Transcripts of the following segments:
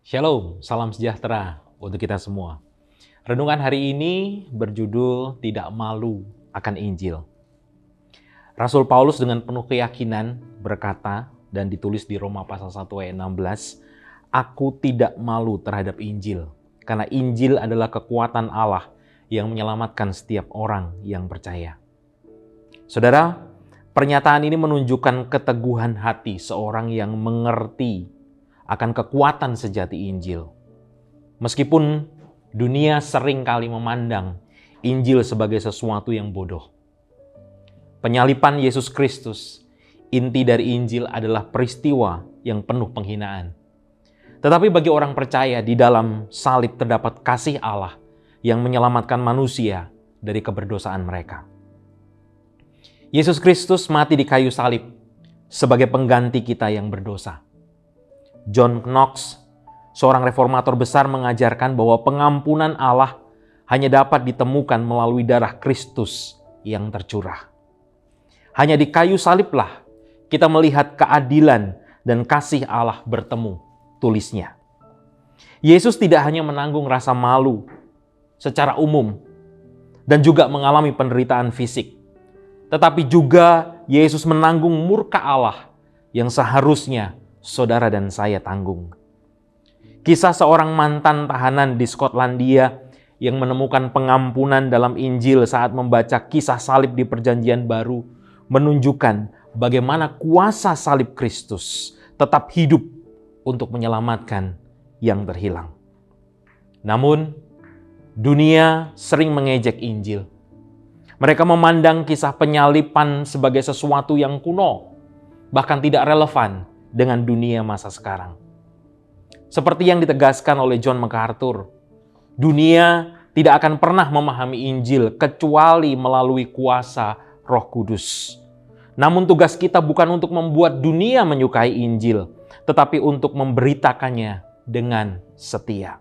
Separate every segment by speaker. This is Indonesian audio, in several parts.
Speaker 1: Shalom, salam sejahtera untuk kita semua. Renungan hari ini berjudul Tidak Malu akan Injil. Rasul Paulus dengan penuh keyakinan berkata, dan ditulis di Roma pasal 1 ayat 16, "Aku tidak malu terhadap Injil, karena Injil adalah kekuatan Allah yang menyelamatkan setiap orang yang percaya." Saudara, pernyataan ini menunjukkan keteguhan hati seorang yang mengerti akan kekuatan sejati Injil. Meskipun dunia sering kali memandang Injil sebagai sesuatu yang bodoh. Penyaliban Yesus Kristus, inti dari Injil adalah peristiwa yang penuh penghinaan. Tetapi bagi orang percaya, di dalam salib terdapat kasih Allah yang menyelamatkan manusia dari keberdosaan mereka. Yesus Kristus mati di kayu salib sebagai pengganti kita yang berdosa. John Knox, seorang reformator besar, mengajarkan bahwa pengampunan Allah hanya dapat ditemukan melalui darah Kristus yang tercurah. Hanya di kayu saliblah kita melihat keadilan dan kasih Allah bertemu, tulisnya. Yesus tidak hanya menanggung rasa malu secara umum dan juga mengalami penderitaan fisik, tetapi juga Yesus menanggung murka Allah yang seharusnya saudara dan saya tanggung. Kisah seorang mantan tahanan di Skotlandia yang menemukan pengampunan dalam Injil saat membaca kisah salib di Perjanjian Baru menunjukkan bagaimana kuasa salib Kristus tetap hidup untuk menyelamatkan yang terhilang. Namun, dunia sering mengejek Injil. Mereka memandang kisah penyaliban sebagai sesuatu yang kuno, bahkan tidak relevan dengan dunia masa sekarang. Seperti yang ditegaskan oleh John MacArthur, dunia tidak akan pernah memahami Injil kecuali melalui kuasa Roh Kudus. Namun tugas kita bukan untuk membuat dunia menyukai Injil, tetapi untuk memberitakannya dengan setia.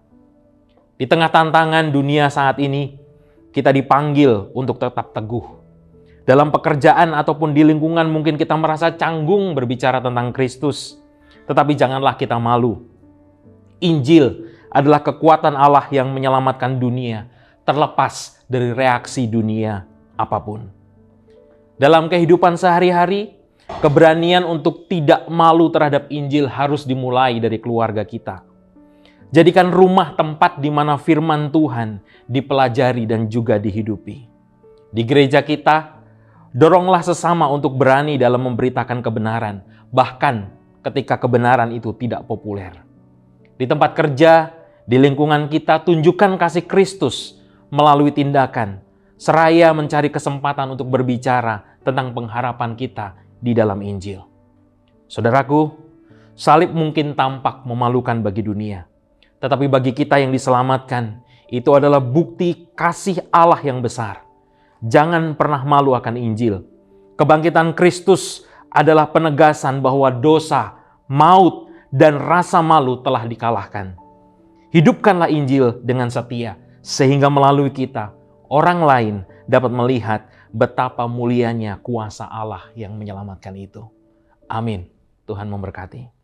Speaker 1: Di tengah tantangan dunia saat ini, kita dipanggil untuk tetap teguh. Dalam pekerjaan ataupun di lingkungan mungkin kita merasa canggung berbicara tentang Kristus. Tetapi janganlah kita malu. Injil adalah kekuatan Allah yang menyelamatkan dunia, terlepas dari reaksi dunia apapun. Dalam kehidupan sehari-hari, keberanian untuk tidak malu terhadap Injil harus dimulai dari keluarga kita. Jadikan rumah tempat di mana firman Tuhan dipelajari dan juga dihidupi. Di gereja kita, doronglah sesama untuk berani dalam memberitakan kebenaran, bahkan ketika kebenaran itu tidak populer. Di tempat kerja, di lingkungan kita, tunjukkan kasih Kristus melalui tindakan, seraya mencari kesempatan untuk berbicara tentang pengharapan kita di dalam Injil. Saudaraku, salib mungkin tampak memalukan bagi dunia, tetapi bagi kita yang diselamatkan, itu adalah bukti kasih Allah yang besar. Jangan pernah malu akan Injil. Kebangkitan Kristus adalah penegasan bahwa dosa, maut, dan rasa malu telah dikalahkan. Hidupkanlah Injil dengan setia, sehingga melalui kita, orang lain dapat melihat betapa mulianya kuasa Allah yang menyelamatkan itu. Amin. Tuhan memberkati.